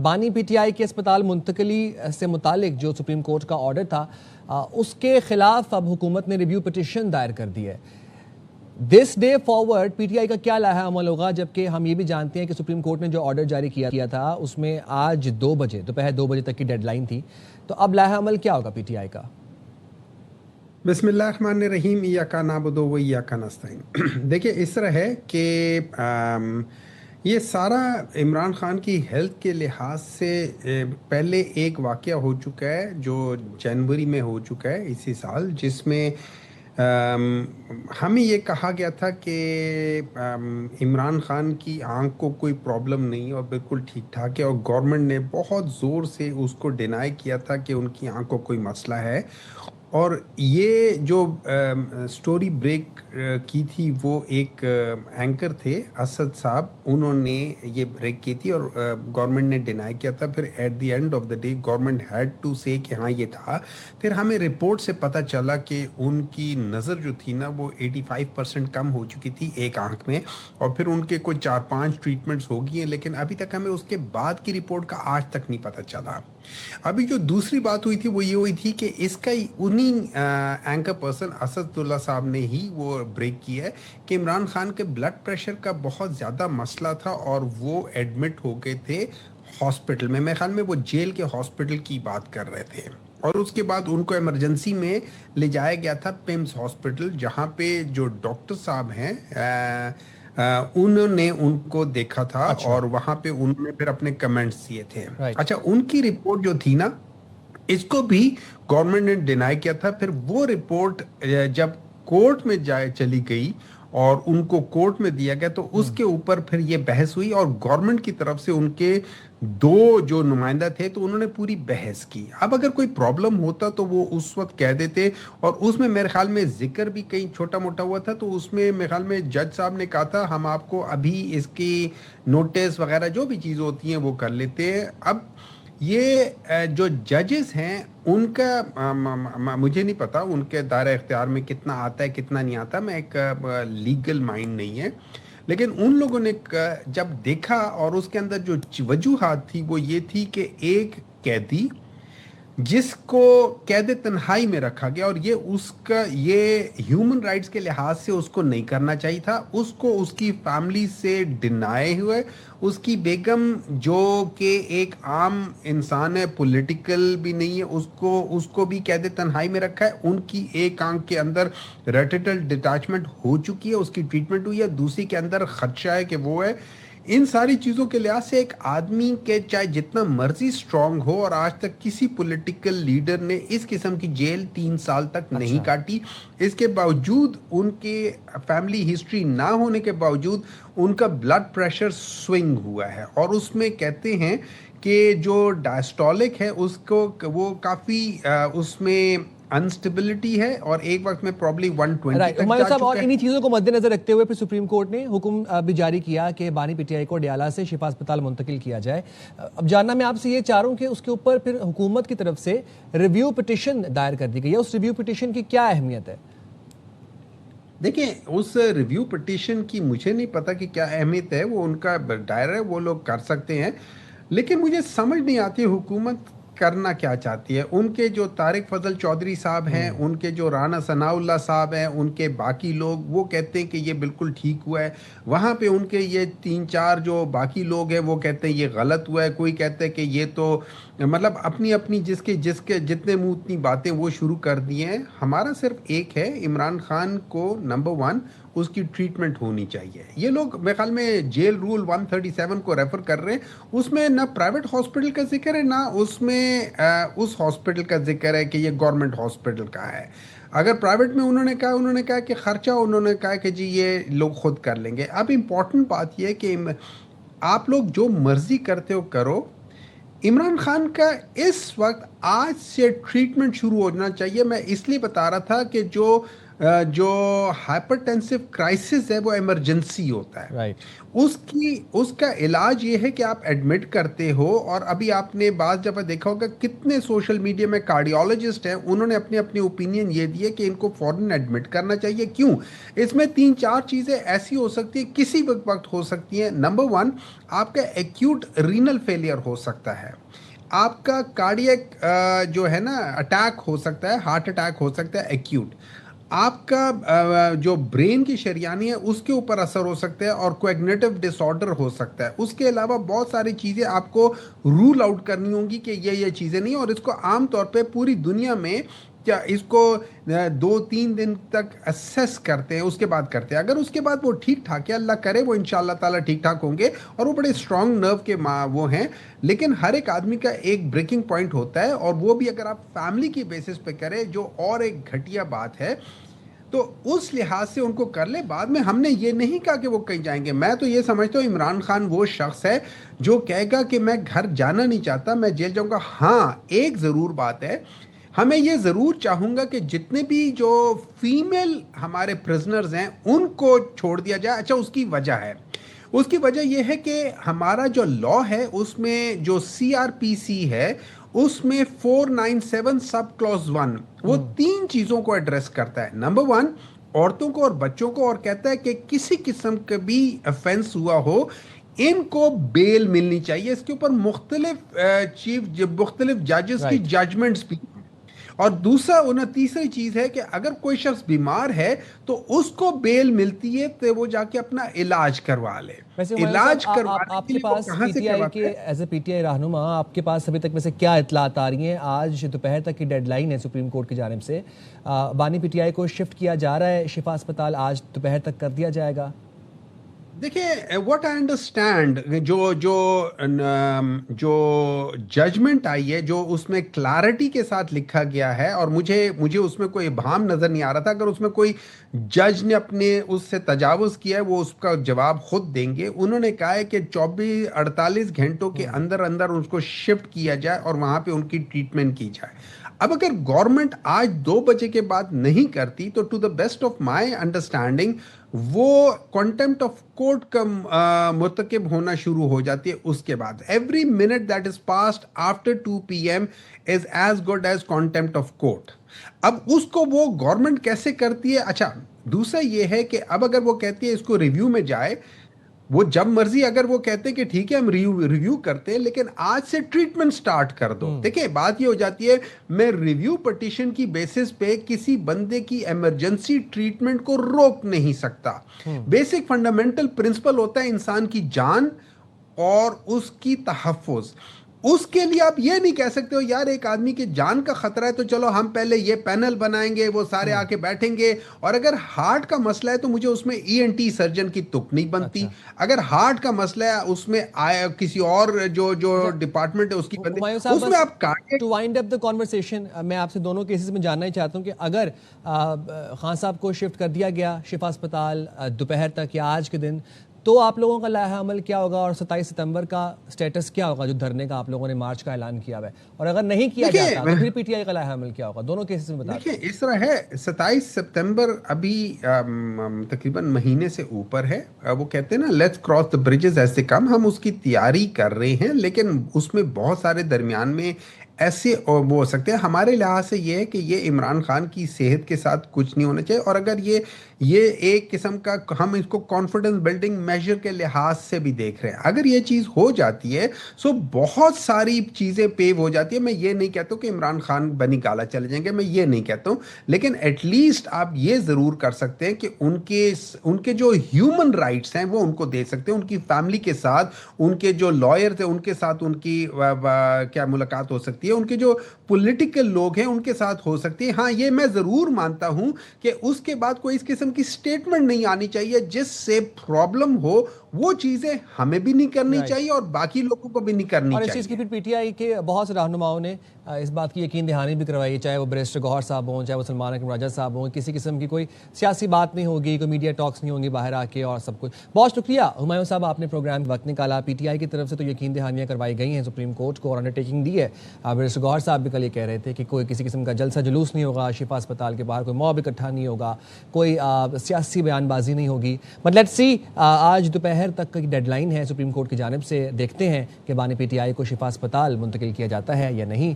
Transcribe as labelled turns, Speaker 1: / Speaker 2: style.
Speaker 1: بانی P T I کے اسپتال منتقلی سے متعلق جو سپریم کورٹ کا آرڈر تھا اس کے خلاف اب حکومت نے ریویو پٹیشن دائر کر دی ہے. This day forward P T I کا کیا لائحہ عمل ہوگا؟ جبکہ ہم یہ بھی جانتے ہیں کہ سپریم کورٹ نے جو آرڈر جاری کیا تھا اس میں آج دوپہر 2 بجے تک کی ڈیڈ لائن تھی. تو اب لائحہ عمل کیا ہوگا پی ٹی آئی کا؟
Speaker 2: بسم اللہ الرحمن الرحیم. ایاک نعبد و ایاک نستعین. دیکھیں اس طرح ہے کہ یہ سارا عمران خان کی ہیلتھ کے لحاظ سے پہلے ایک واقعہ ہو چکا ہے جو جنوری میں ہو چکا ہے اسی سال، جس میں ہمیں یہ کہا گیا تھا کہ عمران خان کی آنکھ کو کوئی پرابلم نہیں اور بالکل ٹھیک ٹھاک ہے، اور گورنمنٹ نے بہت زور سے اس کو ڈینائی کیا تھا کہ ان کی آنکھ کو کوئی مسئلہ ہے. اور یہ جو سٹوری بریک کی تھی وہ ایک اینکر تھے اسد صاحب، انہوں نے یہ بریک کی تھی اور گورنمنٹ نے ڈینائی کیا تھا. پھر at the end of the day government had to say کہ ہاں یہ تھا. پھر ہمیں رپورٹ سے پتہ چلا کہ ان کی نظر جو تھی نا وہ 85% کم ہو چکی تھی ایک آنکھ میں، اور پھر ان کے کوئی 4-5 ٹریٹمنٹس ہو گئی ہیں، لیکن ابھی تک ہمیں اس کے بعد کی رپورٹ کا آج تک نہیں پتہ چلا. ابھی جو دوسری بات ہوئی تھی وہ یہ ہوئی تھی کہ اس کا انہی اینکر پرسن اسد اللہ صاحب نے ہی وہ بریک کیا ہے کہ عمران خان کے بلڈ پریشر کا بہت زیادہ مسئلہ تھا اور وہ ایڈمٹ ہو گئے تھے ہاسپٹل میں. میرے خیال میں وہ جیل کے ہاسپٹل کی بات کر رہے تھے، اور اس کے بعد ان کو ایمرجنسی میں لے جایا گیا تھا پیمز ہاسپٹل، جہاں پہ جو ڈاکٹر صاحب ہیں انہوں نے ان کو دیکھا تھا. اچھا. اور وہاں پہ انہوں نے پھر اپنے کمنٹس دیے تھے. اچھا، ان کی رپورٹ جو تھی نا اس کو بھی گورنمنٹ نے ڈینائی کیا تھا. پھر وہ رپورٹ جب کورٹ میں چلی گئی اور ان کو کورٹ میں دیا گیا تو اس کے اوپر پھر یہ بحث ہوئی، اور گورنمنٹ کی طرف سے ان کے 2 جو نمائندہ تھے تو انہوں نے پوری بحث کی. اب اگر کوئی پرابلم ہوتا تو وہ اس وقت کہہ دیتے، اور اس میں میرے خیال میں ذکر بھی کہیں چھوٹا موٹا ہوا تھا. تو اس میں میرے خیال میں جج صاحب نے کہا تھا ہم آپ کو ابھی اس کی نوٹس وغیرہ جو بھی چیز ہوتی ہیں وہ کر لیتے ہیں. اب یہ جو ججز ہیں ان کا مجھے نہیں پتا ان کے دائرہ اختیار میں کتنا آتا ہے کتنا نہیں آتا، میں ایک لیگل مائنڈ نہیں ہے، لیکن ان لوگوں نے جب دیکھا اور اس کے اندر جو وجوہات تھی وہ یہ تھی کہ ایک قیدی جس کو قید تنہائی میں رکھا گیا، اور یہ ہیومن رائٹس کے لحاظ سے اس کو نہیں کرنا چاہیے تھا، اس کو اس کی فیملی سے ڈینائی ہوئے. اس کی بیگم جو کہ ایک عام انسان ہے، پولیٹیکل بھی نہیں ہے، اس کو بھی قید تنہائی میں رکھا ہے. ان کی ایک آنکھ کے اندر ریٹینل ڈیٹیچمنٹ ہو چکی ہے، اس کی ٹریٹمنٹ ہوئی ہے، دوسری کے اندر خدشہ ہے کہ وہ ہے. ان ساری چیزوں کے لحاظ سے ایک آدمی کے چاہے جتنا مرضی اسٹرانگ ہو، اور آج تک کسی پولیٹیکل لیڈر نے اس قسم کی جیل 3 سال تک نہیں کاٹی، اس کے باوجود ان کے فیملی ہسٹری نہ ہونے کے باوجود ان کا بلڈ پریشر سوئنگ ہوا ہے. اور اس میں کہتے ہیں کہ جو ڈائسٹولک ہے اس کو وہ کافی اس میں انسٹیبلٹی ہے، اور ایک وقت میں پرابلی 120 تک جا چکا ہے.
Speaker 1: اور انہی چیزوں کو مد نظر رکھتے ہوئے پھر سپریم کورٹ نے حکم بھی جاری کیا کہ بانی پی ٹی آئی کو ڈیالہ سے شفا اسپتال منتقل کیا جائے. اب جاننا میں آپ سے یہ چاہ رہا ہوں کہ اس کے اوپر پھر حکومت کی طرف سے ریویو پٹیشن دائر کر دی گئی ہے، اس ریویو پٹیشن کی کیا اہمیت ہے؟
Speaker 2: دیکھیں اس ریویو پٹیشن کی مجھے نہیں پتا کہ کیا اہمیت ہے، وہ ان کا دائرہ ہے، وہ لوگ کر سکتے ہیں، لیکن مجھے سمجھ نہیں آتی حکومت کرنا کیا چاہتی ہے. ان کے جو طارق فضل چودھری صاحب ہیں، ان کے جو رانا ثناء اللہ صاحب ہیں، ان کے باقی لوگ وہ کہتے ہیں کہ یہ بالکل ٹھیک ہوا ہے. وہاں پہ ان کے یہ 3-4 جو باقی لوگ ہیں وہ کہتے ہیں یہ غلط ہوا ہے. کوئی کہتے ہیں کہ یہ تو مطلب اپنی جس کے جتنے منہ اتنی باتیں وہ شروع کر دی ہیں. ہمارا صرف ایک ہے، عمران خان کو نمبر 1 اس کی ٹریٹمنٹ ہونی چاہیے. یہ لوگ میرے خیال میں جیل رول 137 کو ریفر کر رہے ہیں، اس میں نہ پرائیویٹ ہاسپٹل کا ذکر ہے نہ اس میں اس ہاسپٹل کا ذکر ہے کہ یہ گورنمنٹ ہاسپٹل کا ہے. اگر پرائیویٹ میں انہوں نے کہا کہ خرچہ انہوں نے کہا کہ جی یہ لوگ خود کر لیں گے. اب امپورٹنٹ بات یہ ہے کہ آپ لوگ جو مرضی کرتے ہو کرو، عمران خان کا اس وقت آج سے ٹریٹمنٹ شروع ہونا چاہیے. میں اس لیے بتا رہا تھا کہ جو جو ہائپرٹینسو کرائسس ہے وہ ایمرجنسی ہوتا ہے.
Speaker 1: رائٹ.
Speaker 2: اس کا علاج یہ ہے کہ آپ ایڈمٹ کرتے ہو. اور ابھی آپ نے بعض دفعہ دیکھا ہوگا کتنے سوشل میڈیا میں کارڈیولوجسٹ ہیں, انہوں نے اپنی اپنی اوپینین یہ دی ہے کہ ان کو فوراً ایڈمٹ کرنا چاہیے. کیوں؟ اس میں 3-4 چیزیں ایسی ہو سکتی ہیں, کسی وقت ہو سکتی ہیں. نمبر 1, آپ کا ایکیوٹ رینل فیلئر ہو سکتا ہے, آپ کا کارڈیک جو ہے نا اٹیک ہو سکتا ہے, ہارٹ اٹیک ہو سکتا ہے ایکیوٹ, آپ کا جو برین کی شریانی ہے اس کے اوپر اثر ہو سکتا ہے, اور کوگنیٹو ڈس آرڈر ہو سکتا ہے. اس کے علاوہ بہت ساری چیزیں آپ کو رول آؤٹ کرنی ہوں گی کہ یہ چیزیں نہیں. اور اس کو عام طور پہ پوری دنیا میں کیا اس کو 2-3 دن تک اسیس کرتے ہیں, اس کے بعد کرتے ہیں. اگر اس کے بعد وہ ٹھیک ٹھاک ہے, اللہ کرے وہ انشاءاللہ تعالیٰ ٹھیک ٹھاک ہوں گے, اور وہ بڑے اسٹرانگ نرو کے وہ ہیں. لیکن ہر ایک آدمی کا ایک بریکنگ پوائنٹ ہوتا ہے, اور وہ بھی اگر آپ فیملی کی بیسس پہ کریں, جو اور ایک گھٹیا بات ہے, تو اس لحاظ سے ان کو کر لے. بعد میں ہم نے یہ نہیں کہا کہ وہ کہیں جائیں گے. میں تو یہ سمجھتا ہوں عمران خان وہ شخص ہے جو کہے گا کہ میں گھر جانا نہیں چاہتا, میں جیل جاؤں گا. ہاں ایک ضرور بات ہے, ہمیں یہ ضرور چاہوں گا کہ جتنے بھی جو فیمیل ہمارے پرزنرز ہیں ان کو چھوڑ دیا جائے. اچھا, اس کی وجہ ہے, اس کی وجہ یہ ہے کہ ہمارا جو لا ہے اس میں جو CRPC ہے اس میں 497 سب کلوز 1 وہ 3 چیزوں کو ایڈریس کرتا ہے. نمبر 1, عورتوں کو اور بچوں کو, اور کہتا ہے کہ کسی قسم کا بھی افینس ہوا ہو ان کو بیل ملنی چاہیے. اس کے اوپر مختلف ججز کی
Speaker 1: رائٹ.
Speaker 2: ججمنٹس بھی. اور دوسرا تیسری چیز ہے کہ اگر کوئی شخص بیمار ہے تو اس کو بیل ملتی ہے تو وہ جا کے اپنا علاج کروا لے.
Speaker 1: ویسے
Speaker 2: علاج
Speaker 1: آپ
Speaker 2: کروانے
Speaker 1: آپ
Speaker 2: کے
Speaker 1: کے
Speaker 2: لیے وہ
Speaker 1: پاس
Speaker 2: کہاں
Speaker 1: پی
Speaker 2: سے
Speaker 1: ٹی آئی
Speaker 2: کرواتا
Speaker 1: کے
Speaker 2: ہے؟
Speaker 1: ایز اے PTI رہنما آپ کے پاس ابھی تک ویسے کیا اطلاعات آ رہی ہیں؟ آج دوپہر تک کی ڈیڈ لائن ہے سپریم کورٹ کی جانب سے, بانی PTI کو شفٹ کیا جا رہا ہے شفا اسپتال, آج دوپہر تک کر دیا جائے گا.
Speaker 2: دیکھیں, واٹ آئی انڈرسٹینڈ, جو ججمنٹ آئی ہے, جو اس میں کلیرٹی کے ساتھ لکھا گیا ہے, اور مجھے اس میں کوئی ابہام نظر نہیں آ رہا تھا. اگر اس میں کوئی جج نے اپنے اس سے تجاوز کیا ہے وہ اس کا جواب خود دیں گے. انہوں نے کہا ہے کہ 48 گھنٹوں کے اندر اس کو شفٹ کیا جائے اور وہاں پہ ان کی ٹریٹمنٹ کی جائے. اب اگر گورنمنٹ آج 2 بجے کے بعد نہیں کرتی تو to the best of my understanding وہ کنٹمپٹ آف کورٹ کا مرتکب ہونا شروع ہو جاتی ہے. اس کے بعد every minute that is passed after 2 PM is as good as contempt of court. اب اس کو وہ گورنمنٹ کیسے کرتی ہے؟ اچھا, دوسرا یہ ہے کہ اب اگر وہ کہتی ہے اس کو ریویو میں جائے, وہ جب مرضی اگر وہ کہتے ہیں کہ ٹھیک ہے ہم ریویو کرتے ہیں لیکن آج سے ٹریٹمنٹ سٹارٹ کر دو. دیکھیں, بات یہ ہو جاتی ہے, میں ریویو پٹیشن کی بیسس پہ کسی بندے کی ایمرجنسی ٹریٹمنٹ کو روک نہیں سکتا. بیسک فنڈامنٹل پرنسپل ہوتا ہے انسان کی جان اور اس کی تحفظ. اس کے لیے آپ یہ نہیں کہہ سکتے ہو یار ایک آدمی کی جان کا خطرہ ہے تو چلو ہم پہلے یہ پینل بنائیں گے, وہ سارے آ کے بیٹھیں گے. اور اگر ہارٹ کا مسئلہ ہے تو مجھے اس میں ENT سرجن کی تک نہیں بنتی. اگر ہارٹ کا مسئلہ ہے اس میں کسی اور جو ڈپارٹمنٹ ہے اس کی بنتی.
Speaker 1: ہمایوں صاحب,
Speaker 2: اس میں آپ
Speaker 1: to wind up the conversation, میں آپ سے دونوں کیسز میں جاننا ہی چاہتا ہوں کہ اگر خان صاحب کو شفٹ کر دیا گیا شفا اسپتال دوپہر تک یا آج کے دن, تو آپ لوگوں کا لائحہ عمل کیا ہوگا, اور 27 ستمبر کا سٹیٹس کیا ہوگا جو دھرنے کا آپ لوگوں نے مارچ کا اعلان کیا ہوا ہے, اور اگر نہیں کیا جاتا تو پھر PTI کا لائحہ عمل کیا ہوگا؟ دونوں کیسز میں بتا دیں.
Speaker 2: دیکھیں, اس طرح ہے, 27 سپتمبر ابھی تقریباً مہینے سے اوپر ہے. وہ کہتے ہیں نا let's cross the bridges as they come. ہم اس کی تیاری کر رہے ہیں, لیکن اس میں بہت سارے درمیان میں ایسے وہ ہو سکتے ہیں. ہمارے لحاظ سے یہ ہے کہ یہ عمران خان کی صحت کے ساتھ کچھ نہیں ہونا چاہیے. اور اگر یہ ایک قسم کا ہم اس کو کانفیڈنس بلڈنگ میجر کے لحاظ سے بھی دیکھ رہے ہیں. اگر یہ چیز ہو جاتی ہے سو بہت ساری چیزیں پیو ہو جاتی ہیں. میں یہ نہیں کہتا ہوں کہ عمران خان بنی گالا چلے جائیں گے, میں یہ نہیں کہتا ہوں, لیکن ایٹ لیسٹ آپ یہ ضرور کر سکتے ہیں کہ ان کے جو ہیومن رائٹس ہیں وہ ان کو دے سکتے ہیں. ان کی فیملی کے ساتھ, ان کے جو لائرز ہیں ان کے ساتھ ان کی کیا ملاقات ہو سکتی ہے, ان کے جو پولیٹیکل لوگ ہیں ان کے ساتھ ہو سکتی ہے. ہاں, یہ میں ضرور مانتا ہوں کہ اس کے بعد کوئی اس قسم کی سٹیٹمنٹ نہیں آنی چاہیے جس سے پرابلم ہو وہ چیزیں ہمیں بھی نہیں کرنی چاہیے اور باقی لوگوں کو بھی نہیں کرنی
Speaker 1: اور اس
Speaker 2: چاہیے.
Speaker 1: چیز کی پھر پی ٹی آئی کے بہت سے رہنماؤں نے اس بات کی یقین دہانی بھی کروائی، چاہے وہ بیرسٹر گوہر صاحب ہوں، چاہے وہ سلمان اکرم راجہ صاحب ہوں، کسی قسم کی کوئی سیاسی بات نہیں ہوگی، کوئی میڈیا ٹاکس نہیں ہوں گی باہر آ کے اور سب کچھ. بہت شکریہ ہمایوں صاحب، آپ نے پروگرام وقت نکالا. پی ٹی آئی کی طرف سے تو یقین دہانیاں کروائی گئی ہیں سپریم کورٹ کو اور انڈرٹیکنگ دی ہے. بیرسٹر گوہر صاحب بھی کل یہ کہہ رہے تھے کہ کوئی کسی قسم کا جلسہ جلوس نہیں ہوگا، شفا اسپتال کے باہر کوئی موب اکٹھا نہیں ہوگا، کوئی سیاسی بیان بازی نہیں ہوگی. بٹ لیٹس سی، آج دوپہر تک کی ڈیڈ لائن ہے سپریم کورٹ کی جانب سے. دیکھتے ہیں کہ بانی پی ٹی آئی کو شفا اسپتال منتقل کیا جاتا ہے یا نہیں.